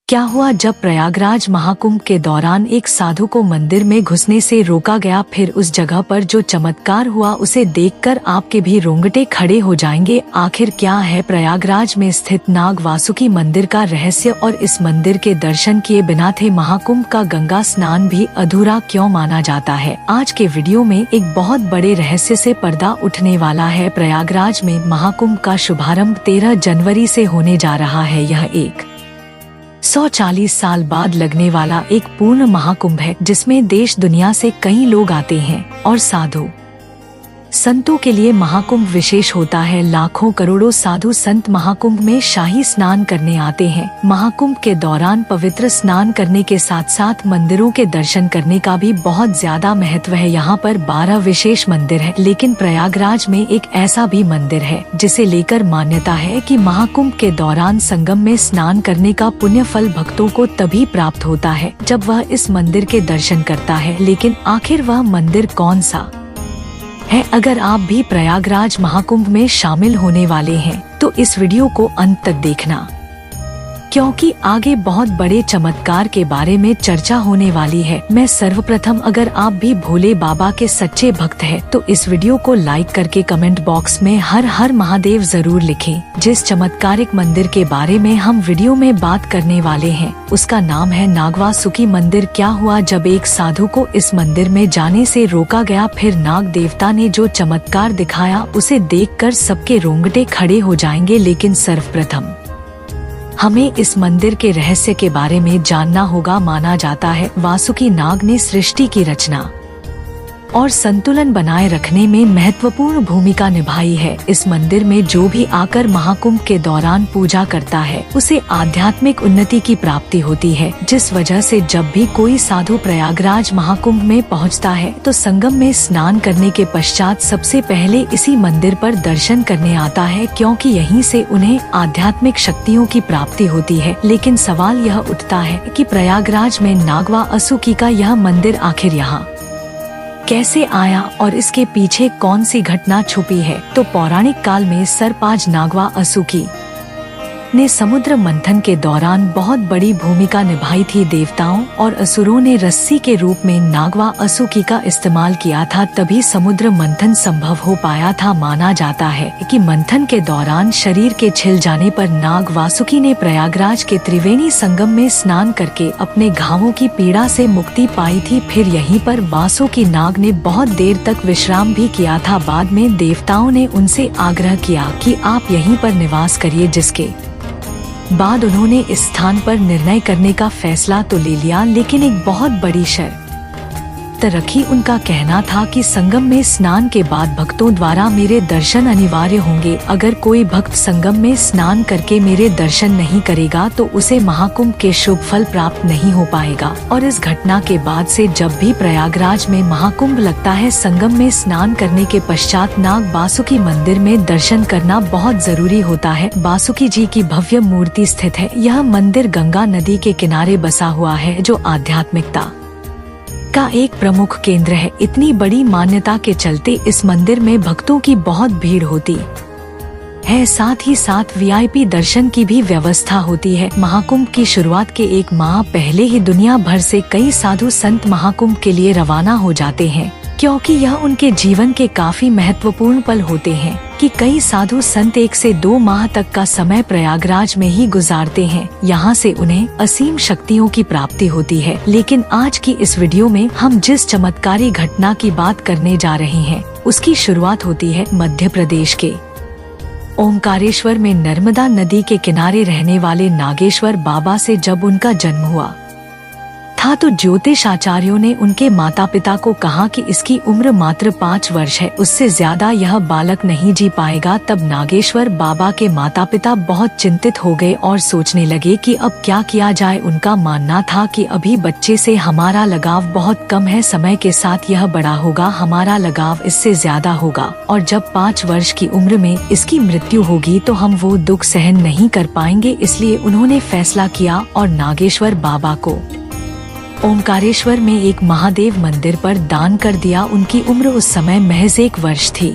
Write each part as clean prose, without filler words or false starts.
क्या हुआ जब प्रयागराज महाकुंभ के दौरान एक साधु को मंदिर में घुसने से रोका गया। फिर उस जगह पर जो चमत्कार हुआ उसे देखकर आपके भी रोंगटे खड़े हो जाएंगे। आखिर क्या है प्रयागराज में स्थित नाग वासुकी मंदिर का रहस्य और इस मंदिर के दर्शन किए बिना थे महाकुंभ का गंगा स्नान भी अधूरा क्यों माना जाता है। आज के वीडियो में एक बहुत बड़े रहस्य से पर्दा उठने वाला है। प्रयागराज में महाकुंभ का शुभारंभ 13 जनवरी से होने जा रहा है। यह एक 140 साल बाद लगने वाला एक पूर्ण महाकुंभ है जिसमें देश दुनिया से कई लोग आते हैं और साधु संतों के लिए महाकुंभ विशेष होता है। लाखों करोड़ों साधु संत महाकुंभ में शाही स्नान करने आते हैं। महाकुंभ के दौरान पवित्र स्नान करने के साथ साथ मंदिरों के दर्शन करने का भी बहुत ज्यादा महत्व है। यहाँ पर 12 विशेष मंदिर है, लेकिन प्रयागराज में एक ऐसा भी मंदिर है जिसे लेकर मान्यता है कि महाकुंभ के दौरान संगम में स्नान करने का पुण्य फल भक्तों को तभी प्राप्त होता है जब वह इस मंदिर के दर्शन करता है। लेकिन आखिर वह मंदिर कौन सा है? अगर आप भी प्रयागराज महाकुंभ में शामिल होने वाले हैं तो इस वीडियो को अंत तक देखना, क्योंकि आगे बहुत बड़े चमत्कार के बारे में चर्चा होने वाली है। मैं सर्वप्रथम अगर आप भी भोले बाबा के सच्चे भक्त हैं तो इस वीडियो को लाइक करके कमेंट बॉक्स में हर हर महादेव जरूर लिखें। जिस चमत्कारिक मंदिर के बारे में हम वीडियो में बात करने वाले हैं उसका नाम है नागवासुकी मंदिर। क्या हुआ जब एक साधु को इस मंदिर में जाने से रोका गया। फिर नाग देवता ने जो चमत्कार दिखाया उसे देखकर सबके रोंगटे खड़े हो जाएंगे। लेकिन सर्वप्रथम हमें इस मंदिर के रहस्य के बारे में जानना होगा। माना जाता है वासुकी नाग ने सृष्टि की रचना और संतुलन बनाए रखने में महत्वपूर्ण भूमिका निभाई है। इस मंदिर में जो भी आकर महाकुंभ के दौरान पूजा करता है उसे आध्यात्मिक उन्नति की प्राप्ति होती है, जिस वजह से जब भी कोई साधु प्रयागराज महाकुंभ में पहुंचता है तो संगम में स्नान करने के पश्चात सबसे पहले इसी मंदिर पर दर्शन करने आता है, क्योंकि यहीं से उन्हें आध्यात्मिक शक्तियों की प्राप्ति होती है। लेकिन सवाल यह उठता है कि प्रयागराज में नागवासुकी का यह मंदिर आखिर यहाँ कैसे आया और इसके पीछे कौन सी घटना छुपी है। तो पौराणिक काल में सर्पाज नागवासुकी ने समुद्र मंथन के दौरान बहुत बड़ी भूमिका निभाई थी। देवताओं और असुरों ने रस्सी के रूप में नागवासुकी का इस्तेमाल किया था, तभी समुद्र मंथन संभव हो पाया था। माना जाता है कि मंथन के दौरान शरीर के छिल जाने पर नागवासुकी ने प्रयागराज के त्रिवेणी संगम में स्नान करके अपने घावों की पीड़ा से मुक्ति पाई थी। फिर यहीं पर वासुकी नाग ने बहुत देर तक विश्राम भी किया था। बाद में देवताओं ने उनसे आग्रह किया कि आप यहीं पर निवास करिए, जिसके बाद उन्होंने इस स्थान पर निर्णय करने का फैसला तो ले लिया, लेकिन एक बहुत बड़ी शर्त रखी। उनका कहना था कि संगम में स्नान के बाद भक्तों द्वारा मेरे दर्शन अनिवार्य होंगे। अगर कोई भक्त संगम में स्नान करके मेरे दर्शन नहीं करेगा तो उसे महाकुंभ के शुभ फल प्राप्त नहीं हो पाएगा। और इस घटना के बाद से जब भी प्रयागराज में महाकुंभ लगता है, संगम में स्नान करने के पश्चात नाग वासुकी मंदिर में दर्शन करना बहुत जरूरी होता है। वासुकी जी की भव्य मूर्ति स्थित है। यह मंदिर गंगा नदी के किनारे बसा हुआ है, जो आध्यात्मिकता का एक प्रमुख केंद्र है। इतनी बड़ी मान्यता के चलते इस मंदिर में भक्तों की बहुत भीड़ होती है। साथ ही साथ वीआईपी दर्शन की भी व्यवस्था होती है। महाकुंभ की शुरुआत के 1 माह पहले ही दुनिया भर से कई साधु संत महाकुंभ के लिए रवाना हो जाते हैं, क्योंकि यह उनके जीवन के काफी महत्वपूर्ण पल होते हैं कि कई साधु संत 1 से 2 माह तक का समय प्रयागराज में ही गुजारते हैं। यहाँ से उन्हें असीम शक्तियों की प्राप्ति होती है। लेकिन आज की इस वीडियो में हम जिस चमत्कारी घटना की बात करने जा रहे हैं उसकी शुरुआत होती है मध्य प्रदेश के ओमकारेश्वर में नर्मदा नदी के किनारे रहने वाले नागेश्वर बाबा से। जब उनका जन्म हुआ था तो ज्योतिष आचार्यों ने उनके माता पिता को कहा कि इसकी उम्र मात्र 5 वर्ष है, उससे ज्यादा यह बालक नहीं जी पाएगा। तब नागेश्वर बाबा के माता पिता बहुत चिंतित हो गए और सोचने लगे कि अब क्या किया जाए। उनका मानना था कि अभी बच्चे से हमारा लगाव बहुत कम है, समय के साथ यह बड़ा होगा, हमारा लगाव इससे ज्यादा होगा, और जब 5 वर्ष की उम्र में इसकी मृत्यु होगी तो हम वो दुख सहन नहीं कर पाएंगे। इसलिए उन्होंने फैसला किया और नागेश्वर बाबा को ओमकारेश्वर में एक महादेव मंदिर पर दान कर दिया। उनकी उम्र उस समय महज 1 वर्ष थी।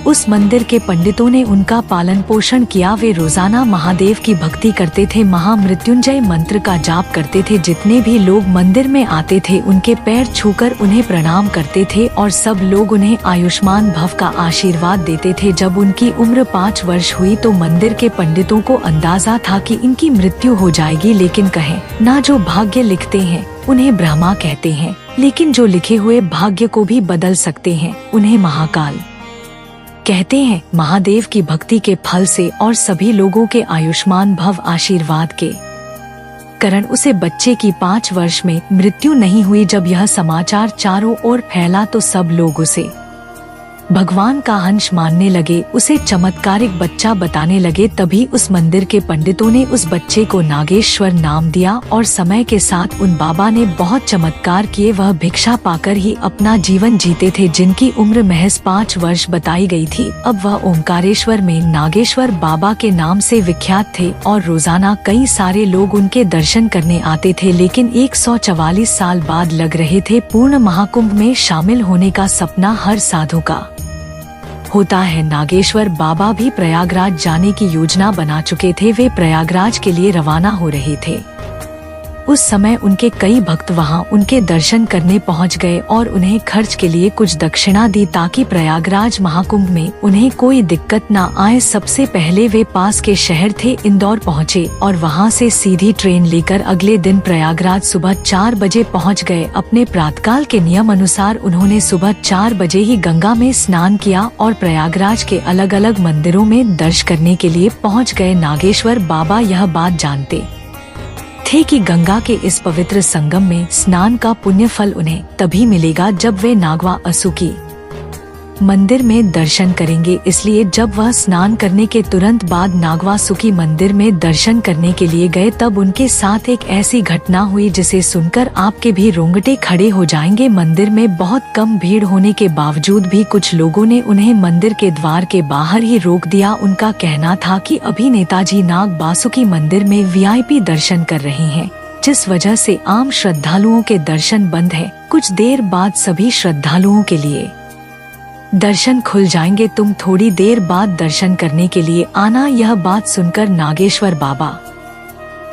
उस मंदिर के पंडितों ने उनका पालन पोषण किया। वे रोजाना महादेव की भक्ति करते थे, महामृत्युंजय मंत्र का जाप करते थे। जितने भी लोग मंदिर में आते थे उनके पैर छूकर उन्हें प्रणाम करते थे और सब लोग उन्हें आयुष्मान भव का आशीर्वाद देते थे। जब उनकी उम्र 5 वर्ष हुई तो मंदिर के पंडितों को अंदाजा था कि इनकी मृत्यु हो जाएगी, लेकिन कहे ना जो भाग्य लिखते हैं उन्हें ब्रह्मा कहते हैं, लेकिन जो लिखे हुए भाग्य को भी बदल सकते हैं उन्हें महाकाल कहते हैं। महादेव की भक्ति के फल से और सभी लोगों के आयुष्मान भव आशीर्वाद के कारण उसे बच्चे की 5 वर्ष में मृत्यु नहीं हुई। जब यह समाचार चारों ओर फैला तो सब लोग उसे भगवान का अंश मानने लगे, उसे चमत्कारिक बच्चा बताने लगे। तभी उस मंदिर के पंडितों ने उस बच्चे को नागेश्वर नाम दिया और समय के साथ उन बाबा ने बहुत चमत्कार किए। वह भिक्षा पाकर ही अपना जीवन जीते थे, जिनकी उम्र महज 5 वर्ष बताई गई थी। अब वह ओंकारेश्वर में नागेश्वर बाबा के नाम से विख्यात थे और रोजाना कई सारे लोग उनके दर्शन करने आते थे। लेकिन 144 साल बाद लग रहे थे पूर्ण महाकुंभ में शामिल होने का सपना हर साधु का होता है। नागेश्वर बाबा भी प्रयागराज जाने की योजना बना चुके थे। वे प्रयागराज के लिए रवाना हो रहे थे। उस समय उनके कई भक्त वहां उनके दर्शन करने पहुंच गए और उन्हें खर्च के लिए कुछ दक्षिणा दी ताकि प्रयागराज महाकुंभ में उन्हें कोई दिक्कत न आए। सबसे पहले वे पास के शहर थे इंदौर पहुंचे और वहां से सीधी ट्रेन लेकर अगले दिन प्रयागराज सुबह 4 बजे पहुंच गए। अपने प्रातःकाल के नियम अनुसार उन्होंने सुबह 4 बजे ही गंगा में स्नान किया और प्रयागराज के अलग अलग मंदिरों में दर्शन करने के लिए पहुँच गए। नागेश्वर बाबा यह बात जानते थे कि गंगा के इस पवित्र संगम में स्नान का पुण्य फल उन्हें तभी मिलेगा जब वे नागवा असुकी मंदिर में दर्शन करेंगे। इसलिए जब वह स्नान करने के तुरंत बाद नागवा सुकी मंदिर में दर्शन करने के लिए गए तब उनके साथ एक ऐसी घटना हुई जिसे सुनकर आपके भी रोंगटे खड़े हो जाएंगे। मंदिर में बहुत कम भीड़ होने के बावजूद भी कुछ लोगों ने उन्हें मंदिर के द्वार के बाहर ही रोक दिया। उनका कहना था कि अभी नेताजी नाग बासुकी मंदिर में VIP दर्शन कर रहे हैं, जिस वजह से आम श्रद्धालुओं के दर्शन बंद है। कुछ देर बाद सभी श्रद्धालुओं के लिए दर्शन खुल जाएंगे, तुम थोड़ी देर बाद दर्शन करने के लिए आना। यह बात सुनकर नागेश्वर बाबा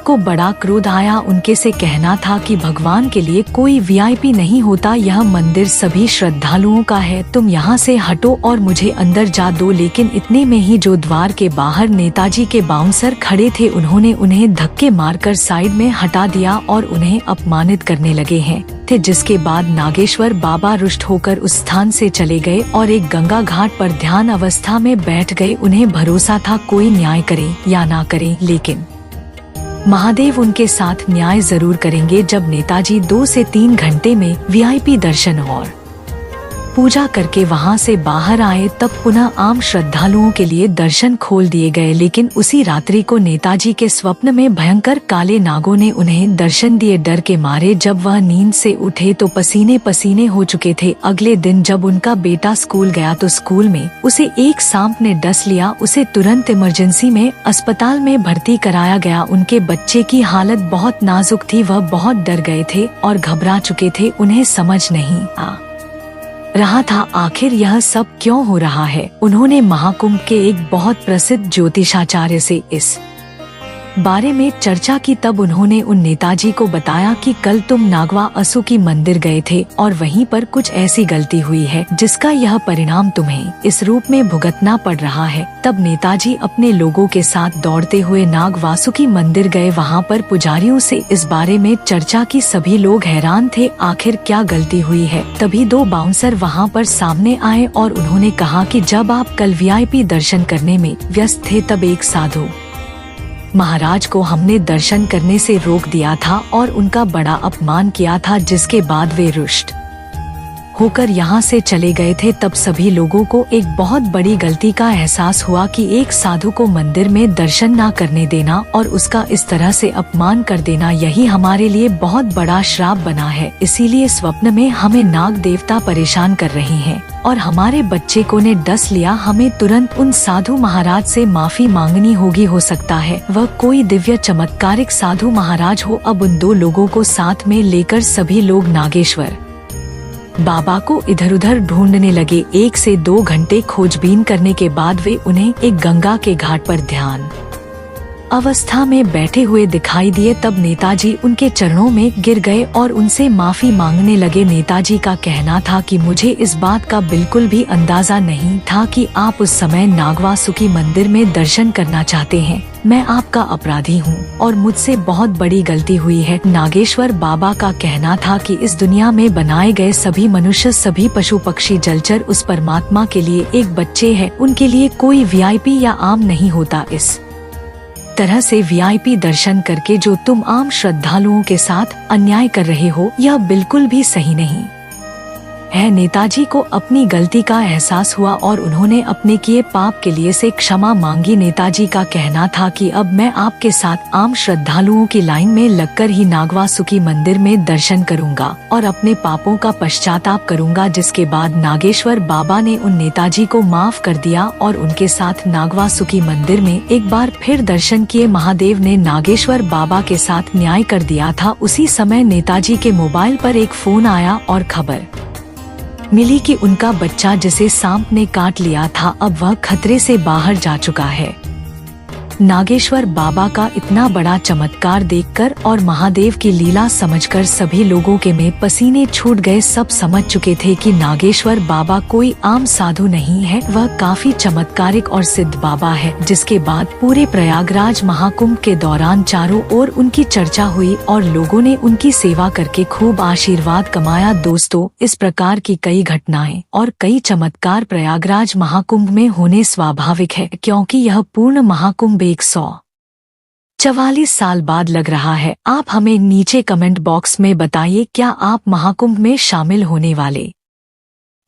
को बड़ा क्रोध आया। उनके से कहना था कि भगवान के लिए कोई VIP नहीं होता, यह मंदिर सभी श्रद्धालुओं का है। तुम यहाँ से हटो और मुझे अंदर जा दो। लेकिन इतने में ही जो द्वार के बाहर नेताजी के बाउंसर खड़े थे उन्होंने उन्हें धक्के मारकर साइड में हटा दिया और उन्हें अपमानित करने लगे हैं थे। जिसके बाद नागेश्वर बाबा रुष्ट होकर उस स्थान से चले गए और एक गंगा घाट पर ध्यान अवस्था में बैठ गए। उन्हें भरोसा था कोई न्याय करे या ना करे, लेकिन महादेव उनके साथ न्याय जरूर करेंगे। जब नेताजी 2 से 3 घंटे में VIP दर्शन और पूजा करके वहां से बाहर आए तब पुनः आम श्रद्धालुओं के लिए दर्शन खोल दिए गए। लेकिन उसी रात्रि को नेताजी के स्वप्न में भयंकर काले नागों ने उन्हें दर्शन दिए। डर के मारे जब वह नींद से उठे तो पसीने पसीने हो चुके थे। अगले दिन जब उनका बेटा स्कूल गया तो स्कूल में उसे एक सांप ने डस लिया। उसे तुरंत इमरजेंसी में अस्पताल में भर्ती कराया गया। उनके बच्चे की हालत बहुत नाजुक थी, वह बहुत डर गए थे और घबरा चुके थे। उन्हें समझ नहीं आ रहा था आखिर यह सब क्यों हो रहा है। उन्होंने महाकुंभ के एक बहुत प्रसिद्ध ज्योतिषाचार्य से इस बारे में चर्चा की। तब उन्होंने उन नेताजी को बताया कि कल तुम नागवा असुकी मंदिर गए थे और वहीं पर कुछ ऐसी गलती हुई है जिसका यह परिणाम तुम्हें इस रूप में भुगतना पड़ रहा है। तब नेताजी अपने लोगों के साथ दौड़ते हुए नाग वासुकी मंदिर गए। वहां पर पुजारियों से इस बारे में चर्चा की। सभी लोग हैरान थे आखिर क्या गलती हुई है। तभी 2 बाउंसर वहां पर सामने आए और उन्होंने कहा कि जब आप कल VIP दर्शन करने में व्यस्त थे तब एक साधु महाराज को हमने दर्शन करने से रोक दिया था और उनका बड़ा अपमान किया था, जिसके बाद वे रुष्ट होकर यहाँ से चले गए थे। तब सभी लोगों को एक बहुत बड़ी गलती का एहसास हुआ कि एक साधु को मंदिर में दर्शन ना करने देना और उसका इस तरह से अपमान कर देना, यही हमारे लिए बहुत बड़ा श्राप बना है। इसीलिए स्वप्न में हमें नाग देवता परेशान कर रहे हैं और हमारे बच्चे को ने डस लिया। हमें तुरंत उन साधु महाराज से माफी मांगनी होगी। हो सकता है वह कोई दिव्य चमत्कारिक साधु महाराज हो। अब उन 2 लोगों को साथ में लेकर सभी लोग नागेश्वर बाबा को इधर उधर ढूंढने लगे। 1 से 2 घंटे खोजबीन करने के बाद वे उन्हें एक गंगा के घाट पर ध्यान अवस्था में बैठे हुए दिखाई दिए। तब नेताजी उनके चरणों में गिर गए और उनसे माफी मांगने लगे। नेताजी का कहना था कि मुझे इस बात का बिल्कुल भी अंदाजा नहीं था कि आप उस समय नागवासुकी मंदिर में दर्शन करना चाहते हैं। मैं आपका अपराधी हूँ और मुझसे बहुत बड़ी गलती हुई है। नागेश्वर बाबा का कहना था कि इस दुनिया में बनाए गए सभी मनुष्य, सभी पशु पक्षी, जलचर उस परमात्मा के लिए एक बच्चे हैं। उनके लिए कोई वीआईपी या आम नहीं होता। इस तरह से वीआईपी दर्शन करके जो तुम आम श्रद्धालुओं के साथ अन्याय कर रहे हो, यह बिल्कुल भी सही नहीं है। नेताजी को अपनी गलती का एहसास हुआ और उन्होंने अपने किए पाप के लिए से क्षमा मांगी। नेताजी का कहना था कि अब मैं आपके साथ आम श्रद्धालुओं की लाइन में लगकर ही नागवासुकी मंदिर में दर्शन करूंगा और अपने पापों का पश्चाताप करूंगा। जिसके बाद नागेश्वर बाबा ने उन नेताजी को माफ कर दिया और उनके साथ नागवासुकी मंदिर में एक बार फिर दर्शन किए। महादेव ने नागेश्वर बाबा के साथ न्याय कर दिया था। उसी समय नेताजी के मोबाइल पर एक फोन आया और खबर मिली कि उनका बच्चा, जिसे सांप ने काट लिया था, अब वह खतरे से बाहर जा चुका है। नागेश्वर बाबा का इतना बड़ा चमत्कार देखकर और महादेव की लीला समझकर सभी लोगों के में पसीने छूट गए। सब समझ चुके थे कि नागेश्वर बाबा कोई आम साधु नहीं है, वह काफी चमत्कारिक और सिद्ध बाबा है। जिसके बाद पूरे प्रयागराज महाकुंभ के दौरान चारों ओर उनकी चर्चा हुई और लोगों ने उनकी सेवा करके खूब आशीर्वाद कमाया। दोस्तों, इस प्रकार की कई घटनाएं और कई चमत्कार प्रयागराज महाकुंभ में होने स्वाभाविक है, क्योंकि यह पूर्ण महाकुंभ 144 साल बाद लग रहा है। आप हमें नीचे कमेंट बॉक्स में बताइए, क्या आप महाकुंभ में शामिल होने वाले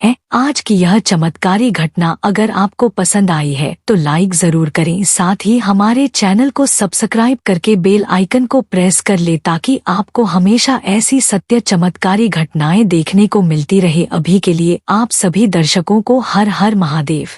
हैं? आज की यह चमत्कारी घटना अगर आपको पसंद आई है तो लाइक जरूर करें। साथ ही हमारे चैनल को सब्सक्राइब करके बेल आइकन को प्रेस कर ले ताकि आपको हमेशा ऐसी सत्य चमत्कारी घटनाएं देखने को मिलती रहे। अभी के लिए आप सभी दर्शकों को हर हर महादेव।